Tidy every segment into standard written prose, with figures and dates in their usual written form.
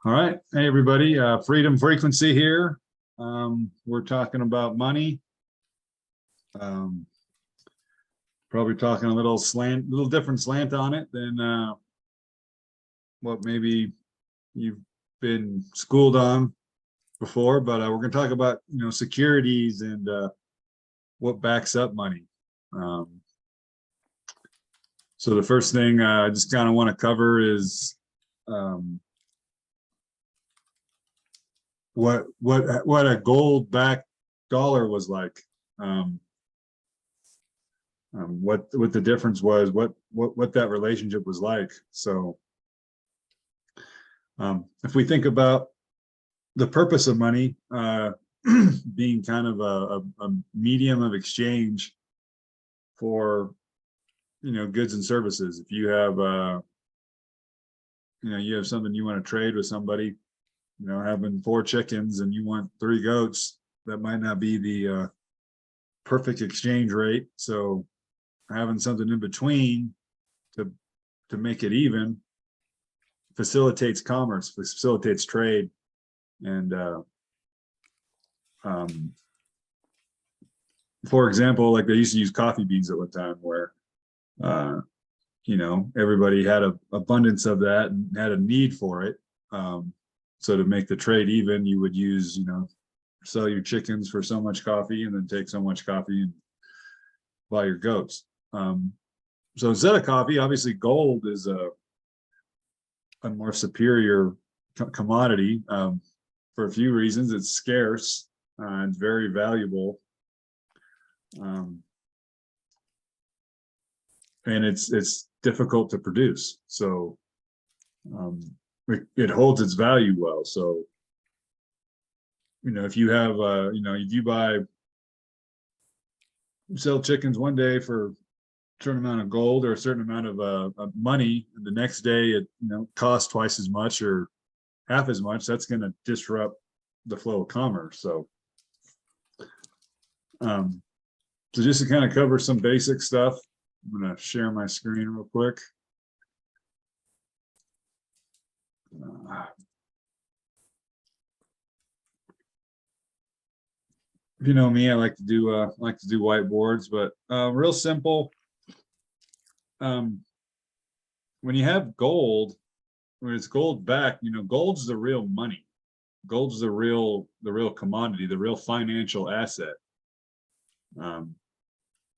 All right. Hey, everybody. Freedom Frequency here. We're talking about money. Um, Probably talking a little different slant on it than what maybe you've been schooled on before. But we're going to talk about, securities and what backs up money. Um, so the first thing I just kind of want to cover is um, what a gold-backed dollar was like. Um, what the difference was, what that relationship was like. So if we think about the purpose of money being kind of a medium of exchange for goods and services. If you have you have something you want to trade with somebody, having 4 chickens and you want 3 goats, that might not be the perfect exchange rate. So having something in between to make it even facilitates commerce, facilitates trade. And for example, like they used to use coffee beans at one time where everybody had a abundance of that and had a need for it. So to make the trade even, you would use, sell your chickens for so much coffee and then take so much coffee and buy your goats. So instead of coffee, obviously gold is a more superior commodity for a few reasons. It's scarce, it's very valuable, and it's difficult to produce. So it holds its value well. So if you have if you sell chickens one day for certain amount of gold or a certain amount of money, and the next day it costs twice as much or half as much, that's going to disrupt the flow of commerce. So so just to kind of cover some basic stuff, I'm going to share my screen real quick. If you know me, I like to do whiteboards, but real simple. When you have gold, when it's gold back, gold's the real money. Gold's the real commodity, the real financial asset.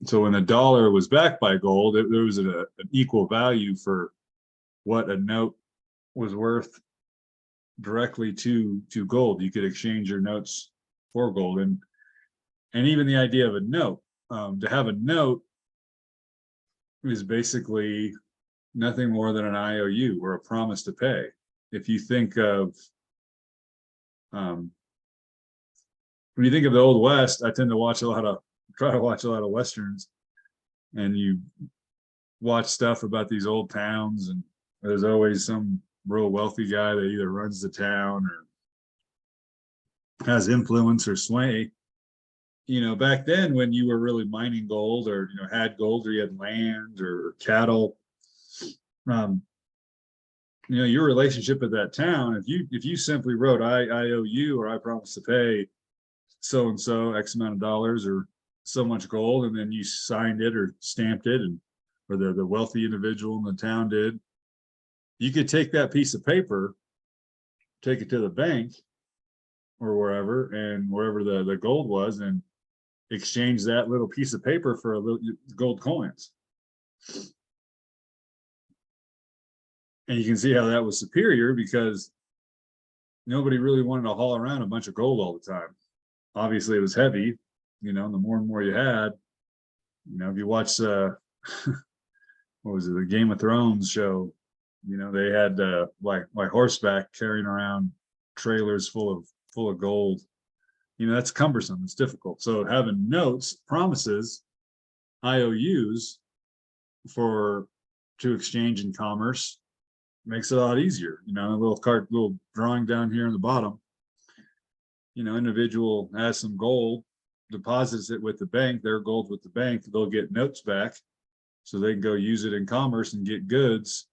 So when the dollar was backed by gold, there was an equal value for what a note was worth directly to gold. You could exchange your notes for gold, and even the idea of a note. To have a note is basically nothing more than an IOU or a promise to pay. If you think of when you think of the Old West, I tend to try to watch a lot of Westerns, and you watch stuff about these old towns, and there's always some real wealthy guy that either runs the town or has influence or sway. Back then when you were really mining gold or, had gold, or you had land or cattle, your relationship with that town, if you simply wrote, I owe you, or I promise to pay so-and-so X amount of dollars or so much gold, and then you signed it or stamped it, or the wealthy individual in the town did, you could take that piece of paper, take it to the bank or wherever the gold was, and exchange that little piece of paper for a little gold coins. And you can see how that was superior, because nobody really wanted to haul around a bunch of gold all the time. Obviously it was heavy, the more and more you had, if you watch what was it, the Game of Thrones show, they had like horseback carrying around trailers full of gold. That's cumbersome, it's difficult. So having notes, promises, IOUs to exchange in commerce makes it a lot easier. A little drawing down here in the bottom, individual has some gold, deposits it with the bank, their gold with the bank, they'll get notes back so they can go use it in commerce and get goods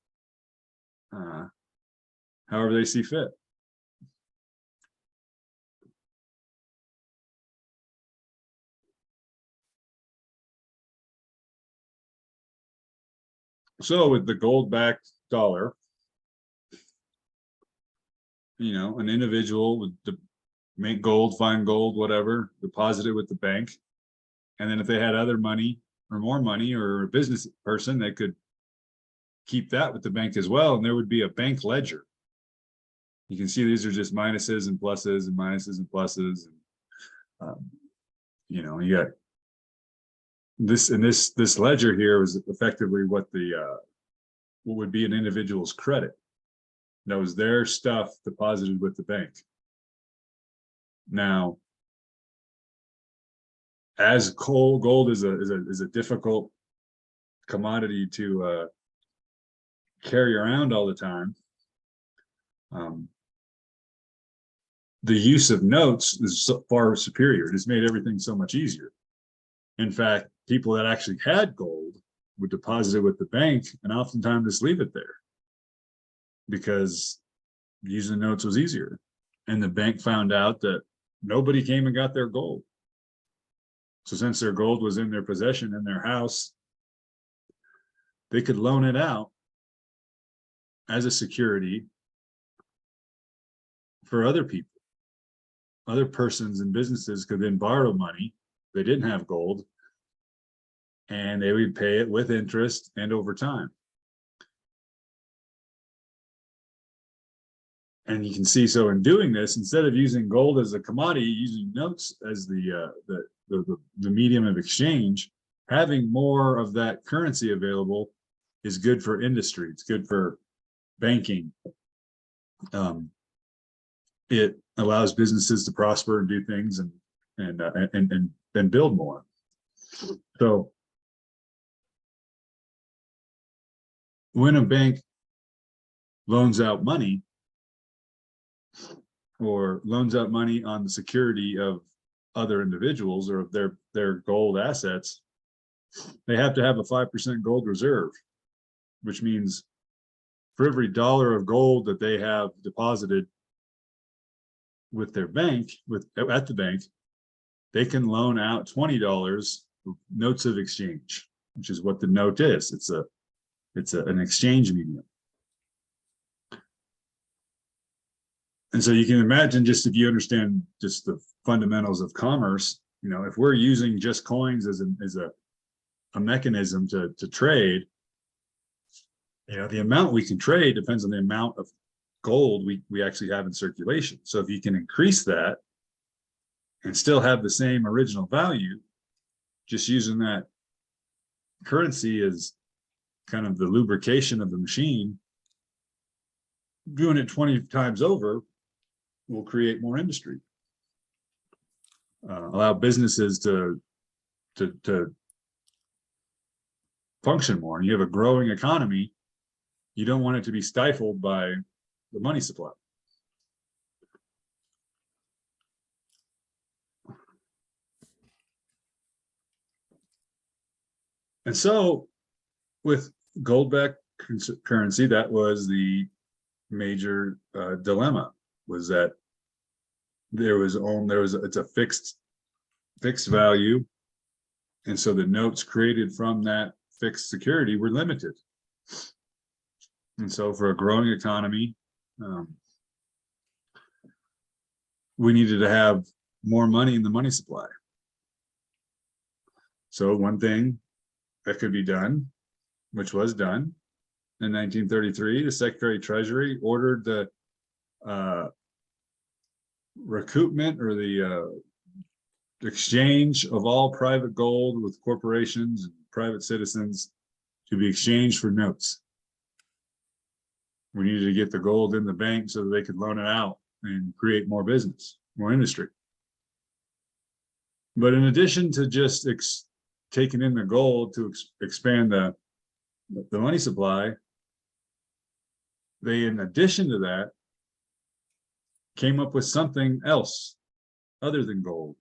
however they see fit. So with the gold-backed dollar, an individual would make gold, find gold, whatever, deposit it with the bank. And then if they had other money or more money, or a business person, they could keep that with the bank as well. And there would be a bank ledger. You can see these are just minuses and pluses and minuses and pluses. And, you got this, and this ledger here was effectively what would be an individual's credit. That was their stuff deposited with the bank. Now, as gold is a difficult commodity to carry around all the time, the use of notes is far superior. It's made everything so much easier. In fact, people that actually had gold would deposit it with the bank and oftentimes just leave it there because using notes was easier. And the bank found out that nobody came and got their gold. So since their gold was in their possession in their house, they could loan it out as a security for other people. Other persons and businesses could then borrow money. They didn't have gold, and they would pay it with interest and over time. And you can see, so in doing this, instead of using gold as a commodity, using notes as the medium of exchange, having more of that currency available is good for industry. It's good for banking. It allows businesses to prosper and do things and build more. So when a bank loans out money or loans out money on the security of other individuals or of their gold assets, they have to have a 5% gold reserve, which means for every dollar of gold that they have deposited with their bank, at the bank, they can loan out $20 notes of exchange, which is what the note is. It's an exchange medium. And so you can imagine, just if you understand just the fundamentals of commerce, if we're using just coins as a mechanism to trade, the amount we can trade depends on the amount of gold we actually have in circulation. So if you can increase that and still have the same original value, just using that currency as kind of the lubrication of the machine, doing it 20 times over will create more industry, allow businesses to function more. And you have a growing economy, you don't want it to be stifled by the money supply. And so with gold-backed currency, that was the major dilemma, was that it's a fixed value, and so the notes created from that fixed security were limited. And so for a growing economy, we needed to have more money in the money supply. So one thing that could be done, which was done in 1933, the Secretary of Treasury ordered the recoupment or the exchange of all private gold with corporations and private citizens to be exchanged for notes. We needed to get the gold in the bank so that they could loan it out and create more business, more industry. But in addition to just taking in the gold to expand the money supply, they, in addition to that, came up with something else other than gold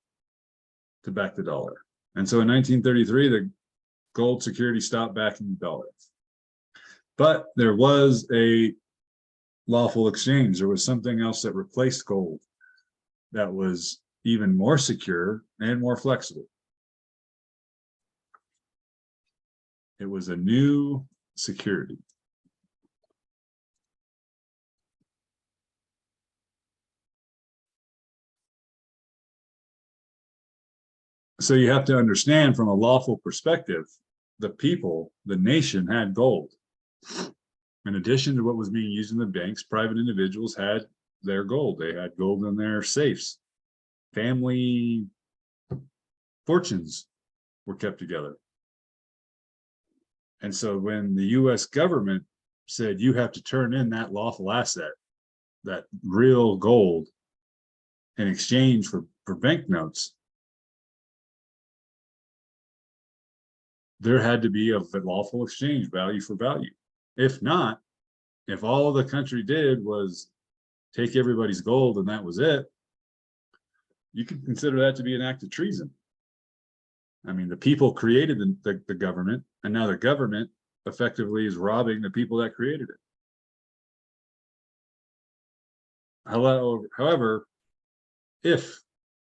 to back the dollar. And so in 1933, the gold security stopped backing the dollar. But there was a lawful exchange. There was something else that replaced gold that was even more secure and more flexible. It was a new security. So you have to understand from a lawful perspective, the people, the nation had gold. In addition to what was being used in the banks, private individuals had their gold. They had gold in their safes. Family fortunes were kept together. And so when the US government said you have to turn in that lawful asset, that real gold, in exchange for banknotes, there had to be a lawful exchange, value for value. If not, if all the country did was take everybody's gold and that was it, you could consider that to be an act of treason. I mean, the people created the government, and now the government effectively is robbing the people that created it. However, if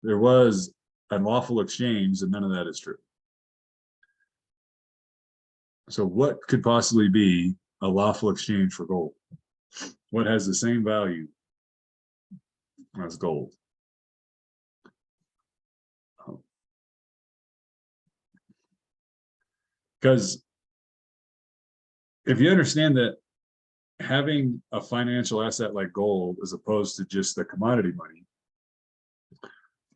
there was a lawful exchange, then none of that is true. So what could possibly be a lawful exchange for gold? What has the same value as gold? Because if you understand that having a financial asset like gold, as opposed to just the commodity money,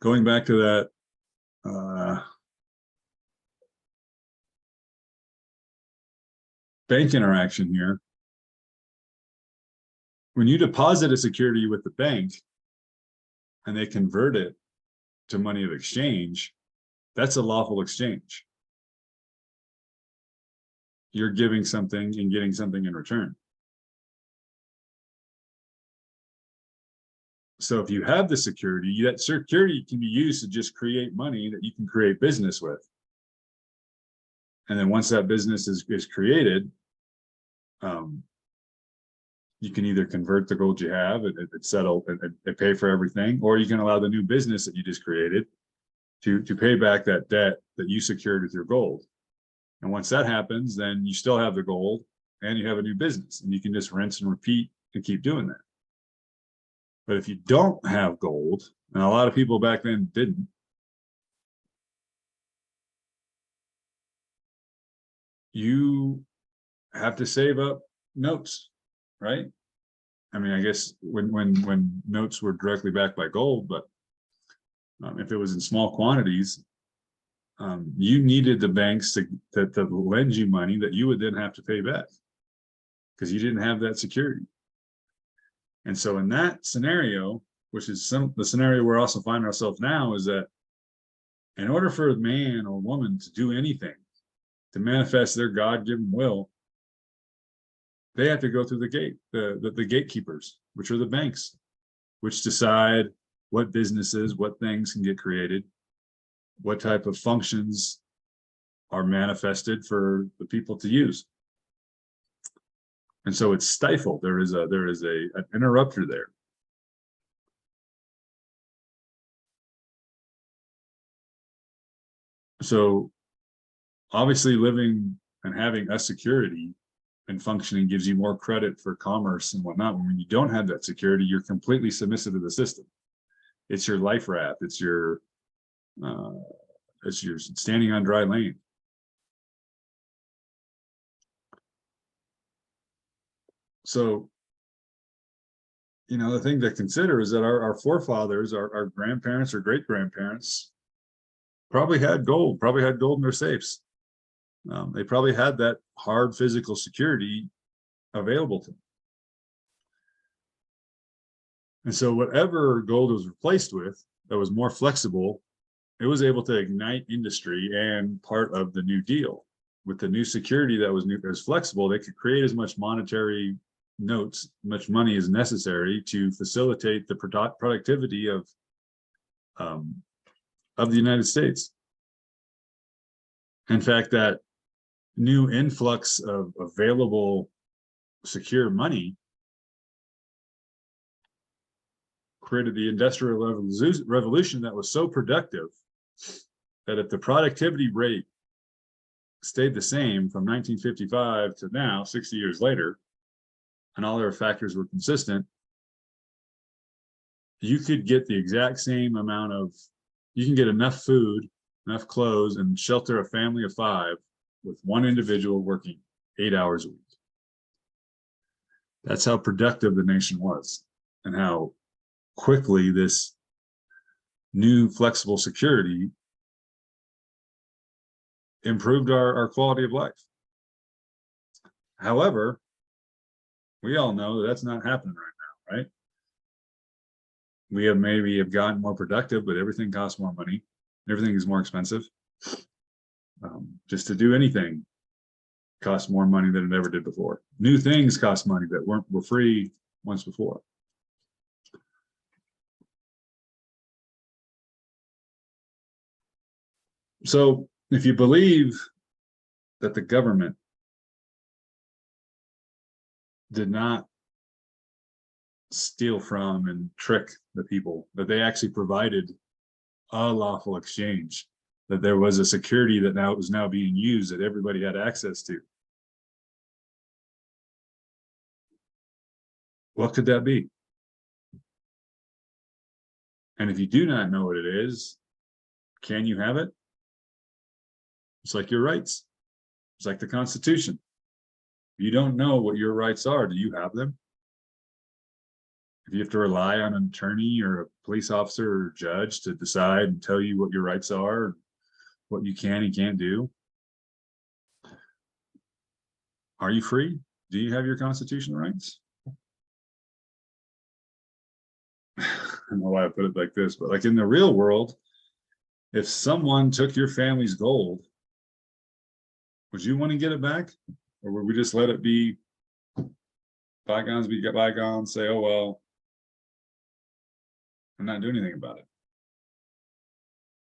going back to that bank interaction here, when you deposit a security with the bank and they convert it to money of exchange, that's a lawful exchange. You're giving something and getting something in return. So if you have the security, that security can be used to just create money that you can create business with. And then once that business is created, you can either convert the gold you have and settle and pay for everything, or you can allow the new business that you just created to pay back that debt that you secured with your gold. And once that happens, then you still have the gold and you have a new business, and you can just rinse and repeat and keep doing that. But if you don't have gold, and a lot of people back then didn't, you have to save up notes, right? I mean, I guess when notes were directly backed by gold, but if it was in small quantities, you needed the banks to lend you money that you would then have to pay back because you didn't have that security. And so in that scenario, which is the scenario we're also finding ourselves now, is that in order for a man or woman to do anything, to manifest their God-given will, they have to go through the gate, the gatekeepers, which are the banks, which decide what businesses, what things can get created, what type of functions are manifested for the people to use. And so it's stifled. There is an interrupter there. So obviously living and having a security and functioning gives you more credit for commerce and whatnot. When you don't have that security, you're completely submissive to the system. It's your life raft. It's your standing on dry land. So, you know, the thing to consider is that our forefathers, our grandparents or great grandparents, probably had gold in their safes. They probably had that hard physical security available to them. And so whatever gold was replaced with that was more flexible, it was able to ignite industry and part of the New Deal. With the new security that was flexible, they could create as much monetary notes, much money as necessary to facilitate the productivity of the United States. In fact, that new influx of available secure money created the Industrial Revolution that was so productive that if the productivity rate stayed the same from 1955 to now, 60 years later, and all their factors were consistent, you could get the exact same amount of, you can get enough food, enough clothes, and shelter a family of 5 with one individual working 8 hours a week. That's how productive the nation was, and how quickly this new flexible security improved our quality of life. However, we all know that that's not happening right now, right? We have maybe gotten more productive, but everything costs more money. Everything is more expensive. Just to do anything costs more money than it ever did before. New things cost money that were free once before. So if you believe that the government did not steal from and trick the people, that they actually provided a lawful exchange, that there was a security that now was now being used that everybody had access to, what could that be? And if you do not know what it is, can you have it? It's like your rights. It's like the Constitution. If you don't know what your rights are, do you have them? If you have to rely on an attorney or a police officer or judge to decide and tell you what your rights are, what you can and can't do, are you free? Do you have your constitutional rights? I don't know why I put it like this, but like in the real world, if someone took your family's gold, would you want to get it back? Or would we just let it be bygones be bygones, say, oh, well, I'm not doing anything about it?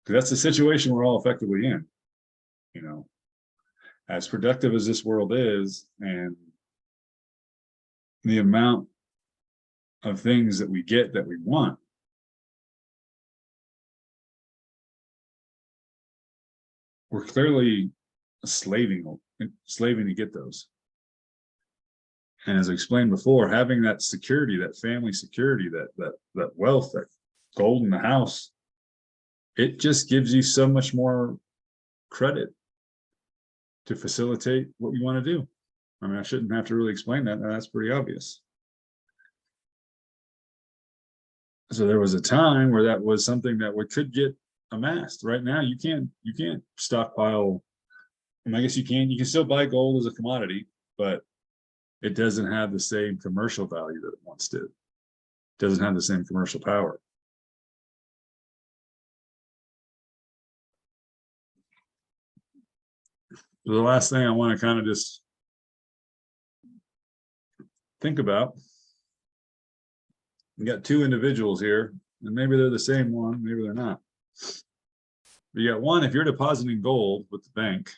Because that's the situation we're all effectively in. You know, as productive as this world is, and the amount of things that we get that we want, we're clearly slaving to get those. And as I explained before, having that security, that family security, that wealth, that gold in the house, it just gives you so much more credit to facilitate what you want to do. I mean, I shouldn't have to really explain that. That's pretty obvious. So there was a time where that was something that we could get amassed. Right now, you can't stockpile. I mean, I guess you can still buy gold as a commodity, but it doesn't have the same commercial value that it once did. It doesn't have the same commercial power. So the last thing I want to kind of just think about, we got 2 individuals here, and maybe they're the same one, maybe they're not. But you got one, if you're depositing gold with the bank,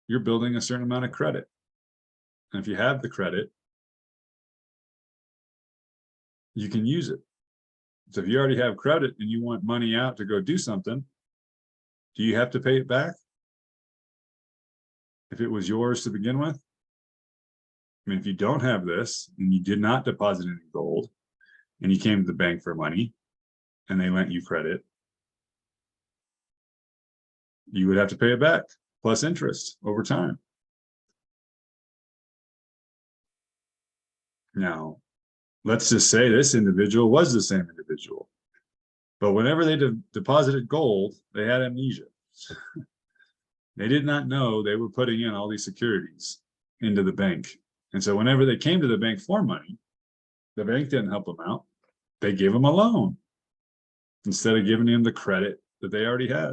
you're building a certain amount of credit. And if you have the credit, you can use it. So if you already have credit and you want money out to go do something, do you have to pay it back? If it was yours to begin with? I mean, if you don't have this and you did not deposit any gold and you came to the bank for money and they lent you credit, you would have to pay it back plus interest over time. Now, let's just say this individual was the same individual, but whenever they deposited gold, they had amnesia. They did not know they were putting in all these securities into the bank. And so whenever they came to the bank for money, the bank didn't help them out. They gave them a loan instead of giving them the credit that they already had.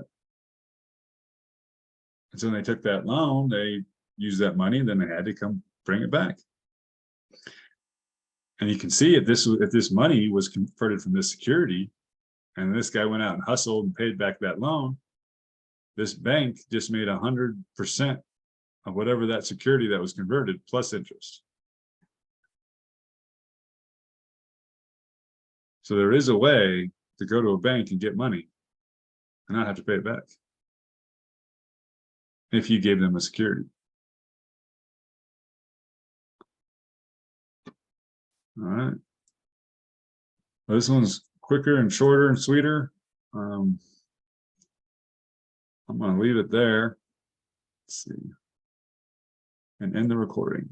And so when they took that loan, they used that money, and then they had to come bring it back. And you can see if this money was converted from this security, and this guy went out and hustled and paid back that loan, this bank just made 100% of whatever that security that was converted plus interest. So there is a way to go to a bank and get money and not have to pay it back. if you gave them a security. All right. Well, this one's quicker and shorter and sweeter. I'm going to leave it there. Let's see. And end the recording.